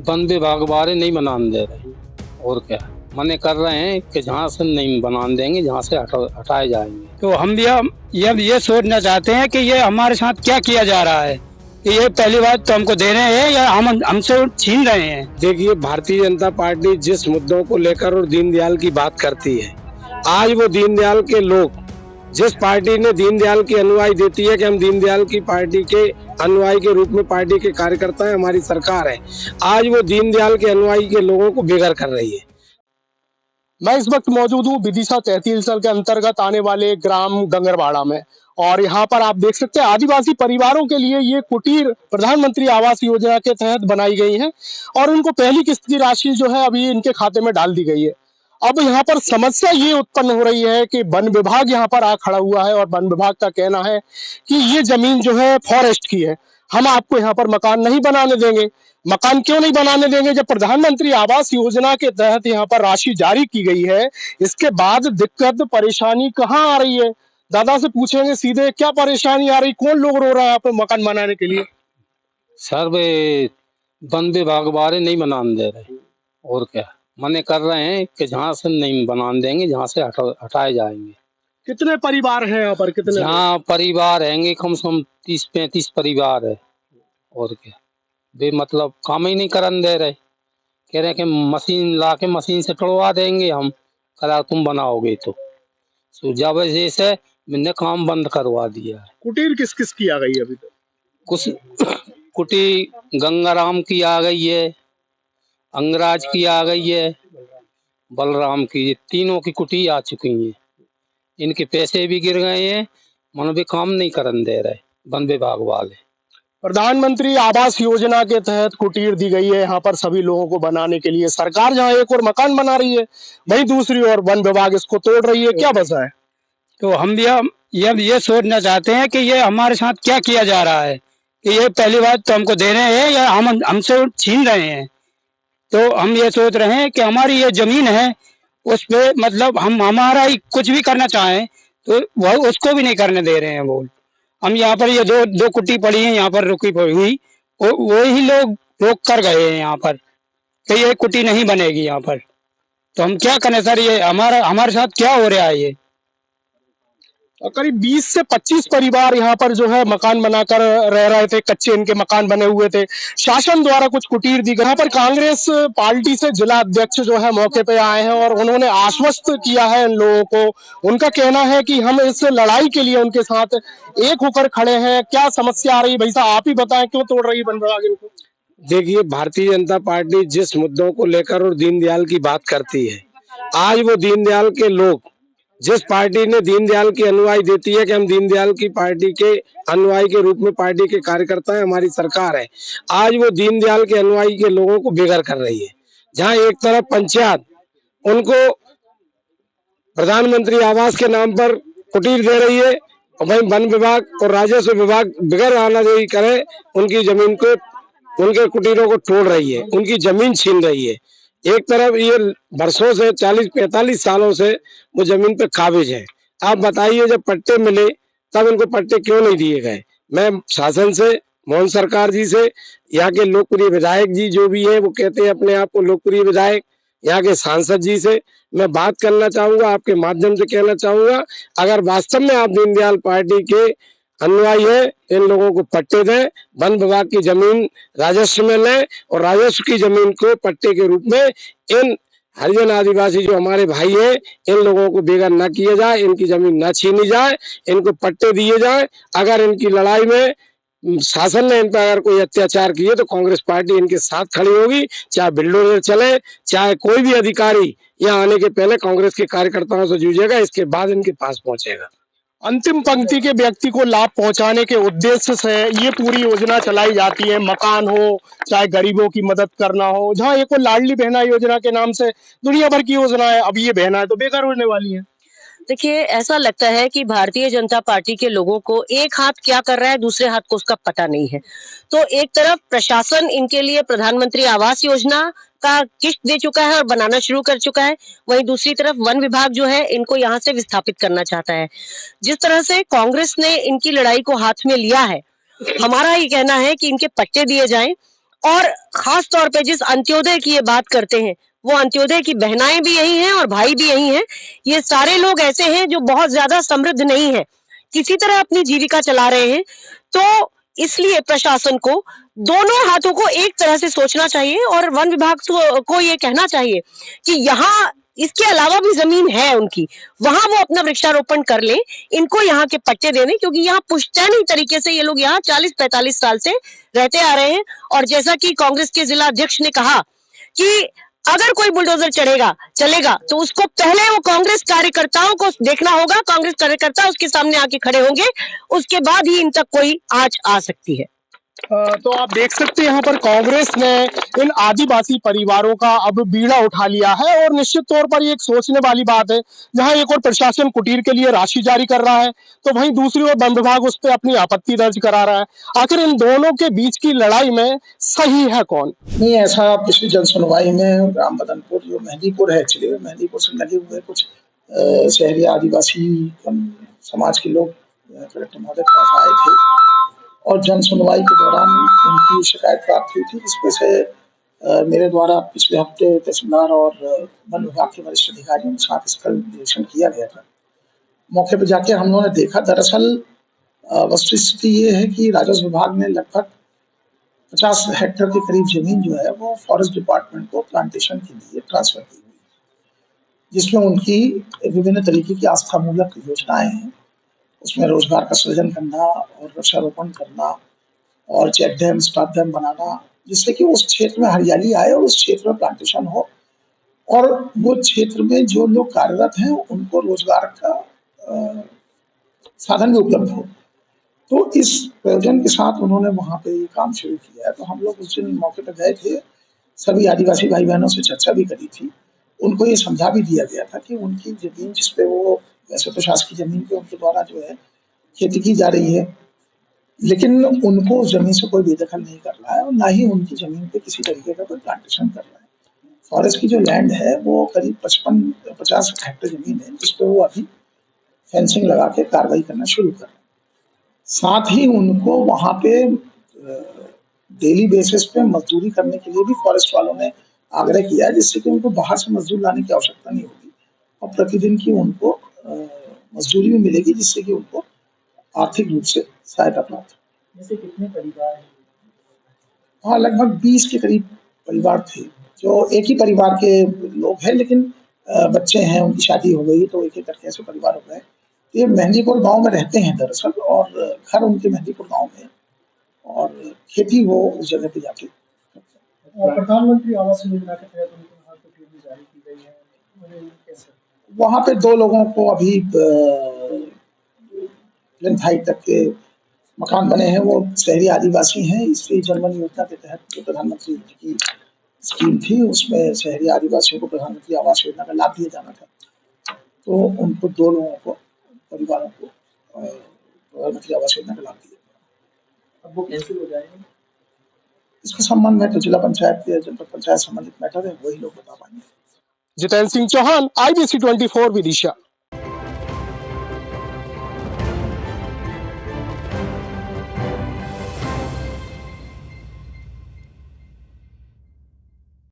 One विभाग वाले नहीं बनाने दे रहे। और क्या मने कर रहे हैं कि जहाँ से नहीं बनाने देंगे, जहाँ से हटाए जाएंगे। तो हम भी ये सोचना चाहते हैं कि ये हमारे साथ क्या किया जा रहा है, कि ये पहली बात तो हमको दे रहे हैं या हम हमसे छीन रहे हैं। देखिए, भारतीय जनता पार्टी जिस मुद्दों को लेकर और दीनदयाल की बात करती है, आज वो दीनदयाल के लोग, जिस पार्टी ने दीनदयाल की अनुयायी देती है कि हम दीनदयाल की पार्टी के अनुयायी के रूप में पार्टी के कार्यकर्ता है, हमारी सरकार है, आज वो दीनदयाल के अनुयायी के लोगों को बेघर कर रही है। मैं इस वक्त मौजूद हूँ विदिशा तहसील के अंतर्गत आने वाले ग्राम गंगरवाड़ा में, और यहाँ पर आप देख सकते हैं आदिवासी परिवारों के लिए ये कुटीर प्रधानमंत्री आवास योजना के तहत बनाई गई है और उनको पहली किस्त की राशि जो है अभी इनके खाते में डाल दी गई है। अब यहाँ पर समस्या ये उत्पन्न हो रही है कि वन विभाग यहाँ पर आ खड़ा हुआ है और वन विभाग का कहना है कि ये जमीन जो है फॉरेस्ट की है, हम आपको यहाँ पर मकान नहीं बनाने देंगे। मकान क्यों नहीं बनाने देंगे? जब प्रधानमंत्री आवास योजना के तहत यहाँ पर राशि जारी की गई है, इसके बाद दिक्कत परेशानी कहाँ आ रही है? दादा से पूछेंगे सीधे, क्या परेशानी आ रही, कौन लोग रो रहा है यहाँ पे मकान बनाने के लिए? सर वे वन विभाग वाले नहीं बनाने दे रहे। और क्या मने कर रहे हैं कि जहाँ से नहीं बनाने देंगे, जहाँ से हटाए जाएंगे। कितने परिवार हैं यहाँ पर? कितने? जहाँ परिवार रहेंगे कम से कम 30-35 परिवार है। और क्या वे मतलब काम ही नहीं करने दे रहे, कह रहे हैं कि मशीन ला के मशीन से तोड़वा देंगे हम, कल तुम बनाओगे तो जब जैसे मैंने काम बंद करवा दिया है। कुटीर किस किस की आ गई है अभी तक? कुछ कुटी गंगाराम की आ गई है, अंगराज की आ गई है, बलराम की, ये तीनों की कुटी आ चुकी है। इनके पैसे भी गिर गए हैं, मन भी काम नहीं करने दे रहे वन विभाग वाले। प्रधानमंत्री आवास योजना के तहत कुटीर दी गई है यहाँ पर सभी लोगों को बनाने के लिए। सरकार जहाँ एक और मकान बना रही है, वहीं दूसरी ओर वन विभाग इसको तोड़ रही है। क्या बसा है? तो हम भी ये सोचना चाहते हैं कि ये हमारे साथ क्या किया जा रहा है, कि ये पहली बात तो हमको दे रहे हैं या हम हमसे छीन रहे हैं। तो हम ये सोच रहे हैं कि हमारी ये जमीन है, उस पे मतलब हम हमारा ही कुछ भी करना चाहें तो वह उसको भी नहीं करने दे रहे हैं वो। हम यहाँ पर ये दो कुट्टी पड़ी है यहाँ पर रुकी पड़ी हुई, वही लोग रोक कर गए हैं यहाँ पर कि ये कुट्टी नहीं बनेगी यहाँ पर। तो हम क्या करें सर, ये हमारे साथ क्या हो रहा है? ये करीब 20 से 25 परिवार यहाँ पर जो है मकान बनाकर रह रहे थे, कच्चे इनके मकान बने हुए थे। शासन द्वारा कुछ कुटीर दी गई। यहाँ पर कांग्रेस पार्टी से जिला अध्यक्ष जो है मौके पे आए हैं और उन्होंने आश्वस्त किया है इन लोगों को। उनका कहना है कि हम इस लड़ाई के लिए उनके साथ एक होकर खड़े हैं। क्या समस्या आ रही है भाई साहब, आप ही बताएं, क्यों तोड़ रही है वन विभाग इनको? देखिए, भारतीय जनता पार्टी जिस मुद्दों को लेकर और दीनदयाल की बात करती है, आज वो दीनदयाल के लोग, जिस पार्टी ने दीनदयाल की अनुयायी देती है कि हम दीनदयाल की पार्टी के अनुयायी के रूप में पार्टी के कार्यकर्ता है, हमारी सरकार है, आज वो दीनदयाल के अनुयायी के लोगों को बेघर कर रही है। जहां एक तरफ पंचायत उनको प्रधानमंत्री आवास के नाम पर कुटीर दे रही है और वहीं वन विभाग और राजस्व विभाग बगैर आनाजाही करे उनकी जमीन को, उनके कुटीरों को तोड़ रही है, उनकी जमीन छीन रही है। एक तरफ ये बरसों से 40-45 सालों से वो जमीन पे काबिज है। आप बताइए, जब पट्टे मिले तब इनको पट्टे क्यों नहीं दिए गए? मैं शासन से, मोहन सरकार जी से, यहाँ के लोकप्रिय विधायक जी जो भी है वो कहते हैं अपने आप को लोकप्रिय विधायक, यहाँ के सांसद जी से मैं बात करना चाहूंगा, आपके माध्यम से कहना चाहूंगा, अगर वास्तव में आप दीनदयाल पार्टी के अनुयायी है, इन लोगों को पट्टे दें, वन विभाग की जमीन राजस्व में लें और राजस्व की जमीन को पट्टे के रूप में इन हरिजन आदिवासी जो हमारे भाई हैं, इन लोगों को बेघर न किया जाए, इनकी जमीन न छीनी जाए, इनको पट्टे दिए जाए। अगर इनकी लड़ाई में शासन ने इन पर अगर कोई अत्याचार किए तो कांग्रेस पार्टी इनके साथ खड़ी होगी, चाहे बिल्डोजर चले, चाहे कोई भी अधिकारी यहाँ आने के पहले कांग्रेस के कार्यकर्ताओं से जूझेगा, इसके बाद इनके पास पहुंचेगा। अंतिम पंक्ति के व्यक्ति को लाभ पहुंचाने के उद्देश्य से ये पूरी योजना चलाई जाती है। मकान हो, चाहे गरीबों की मदद करना हो, जहां एक लाडली बहना योजना के नाम से दुनिया भर की योजना है, अब ये बहना है तो बेकार होने वाली है। देखिए, ऐसा लगता है कि भारतीय जनता पार्टी के लोगों को एक हाथ क्या कर रहा है, दूसरे हाथ को उसका पता नहीं है। तो एक तरफ प्रशासन इनके लिए प्रधानमंत्री आवास योजना का किस्त दे चुका है और बनाना शुरू कर चुका है, वहीं दूसरी तरफ वन विभाग जो है इनको यहाँ से विस्थापित करना चाहता है। जिस तरह से कांग्रेस ने इनकी लड़ाई को हाथ में लिया है, हमारा ये कहना है कि इनके पट्टे दिए जाएं और खास तौर पे जिस अंत्योदय की ये बात करते हैं, वो अंत्योदय की बहनाएं भी यही हैं और भाई भी यही हैं। ये सारे लोग ऐसे हैं जो बहुत ज्यादा समृद्ध नहीं है, किसी तरह अपनी जीविका चला रहे हैं। तो इसलिए प्रशासन को दोनों हाथों को एक तरह से सोचना चाहिए और वन विभाग को ये कहना चाहिए कि यहाँ इसके अलावा भी जमीन है उनकी, वहां वो अपना वृक्षारोपण कर ले, इनको यहाँ के पट्टे दे दें, क्योंकि यहाँ पुश्तैनी तरीके से ये लोग यहाँ 40-45 साल से रहते आ रहे हैं। और जैसा कि कांग्रेस के जिला अध्यक्ष ने कहा कि अगर कोई बुलडोजर चलेगा तो उसको पहले वो कांग्रेस कार्यकर्ताओं को देखना होगा, कांग्रेस कार्यकर्ता उसके सामने आके खड़े होंगे, उसके बाद ही इन तक कोई आंच आ सकती है। तो आप देख सकते हैं यहाँ पर कांग्रेस ने इन आदिवासी परिवारों का अब बीड़ा उठा लिया है और निश्चित तौर पर ये एक सोचने वाली बात है। जहां एक और प्रशासन कुटीर के लिए राशि जारी कर रहा है तो वहीं दूसरी ओर वन विभाग उस पर अपनी आपत्ति दर्ज करा रहा है। आखिर इन दोनों के बीच की लड़ाई में सही है कौन? नहीं, ऐसा पिछली जन सुनवाई में ग्राम बदनपुर जो मेहंदीपुर है, एक्चुअली मेहंदीपुर से लगे हुए कुछ शहरी आदिवासी समाज के लोग कलेक्टर महोदय के पास आए थे और जन सुनवाई के दौरान उनकी शिकायत प्राप्त हुई थी, जिसमें से मेरे द्वारा पिछले हफ्ते तहसीलदार और वन विभाग के वरिष्ठ अधिकारियों के साथ इसका निरीक्षण किया गया था। मौके पर जाकर हम लोगों ने देखा, दरअसल वस्तुस्थिति ये है कि राजस्व विभाग ने लगभग 50 हेक्टेयर के करीब जमीन जो है वो फॉरेस्ट डिपार्टमेंट को प्लांटेशन के लिए ट्रांसफर की हुई, जिसमें उनकी विभिन्न तरीके की आस्थामूलक योजनाएं हैं। उसमें रोजगार का सृजन करना और वृक्षारोपण करना और चेक डैम, स्टॉप डैम बनाना, जिससे कि उस क्षेत्र में हरियाली आए और उस क्षेत्र में प्लांटेशन हो और वो क्षेत्र में जो लोग कार्यरत हैं उनको रोजगार का साधन भी उपलब्ध हो। तो इस प्रयोजन के साथ उन्होंने वहाँ पे ये काम शुरू किया है। तो हम लोग उस दिन मौके पर गए थे, सभी आदिवासी भाई बहनों से चर्चा भी करी थी, उनको ये समझा भी दिया गया था कि उनकी जमीन जिसपे वो, वैसे तो शासकीय जमीन पे उनके द्वारा जो है खेती की जा रही है, लेकिन उनको उस जमीन से कोई बेदखल नहीं कर रहा है और ना ही उनकी जमीन पे किसी तरीके का कोई प्लांटेशन कर रहा है। फॉरेस्ट की जो लैंड है वो करीब 50 हेक्टेयर जमीन है, जिसपे वो अभी फेंसिंग लगा के कार्रवाई करना शुरू कर रहे हैं। साथ ही उनको वहाँ पे डेली बेसिस पे मजदूरी करने के लिए भी फॉरेस्ट वालों ने आग्रह किया है, जिससे कि उनको बाहर से मजदूर लाने की आवश्यकता नहीं होगी और प्रतिदिन की उनको मजदूरी भी मिलेगी, जिससे कि उनको आर्थिक रूप से सहायता प्राप्त हो। जैसे कितने परिवार हैं? हाँ, लगभग 20 के करीब परिवार थे, जो एक ही परिवार के लोग हैं, लेकिन बच्चे हैं, उनकी शादी हो गई तो एक एक करके ऐसे परिवार हो गए। ये मेहंदीपुर गांव में रहते हैं दरअसल और घर उनके मेहंदीपुर गांव में और खेती वो उस जगह पे जाके। और प्रधानमंत्री आवास योजना के तहत उनको यहाँ कुटीर भी जारी की गई है, कैसे? वहाँ पे 2 लोगों को अभी प्लिंथ हाइट तक के मकान बने हैं, वो शहरी आदिवासी हैं। इसलिए जनमन योजना के तहत जो प्रधानमंत्री की स्कीम थी उसमें शहरी आदिवासियों को प्रधानमंत्री आवास योजना का लाभ दिया जाना था, तो उनको 2 लोगों को, परिवारों को प्रधानमंत्री आवास योजना का लाभ दिया। अब वो कैंसिल हो जाएगा? इसके संबंध में तो जिला पंचायत या जनपद पंचायत संबंधित मैटर है, वही लोग बता पाएंगे। जितेंद्र सिंह चौहान, IBC 24 विदिशा।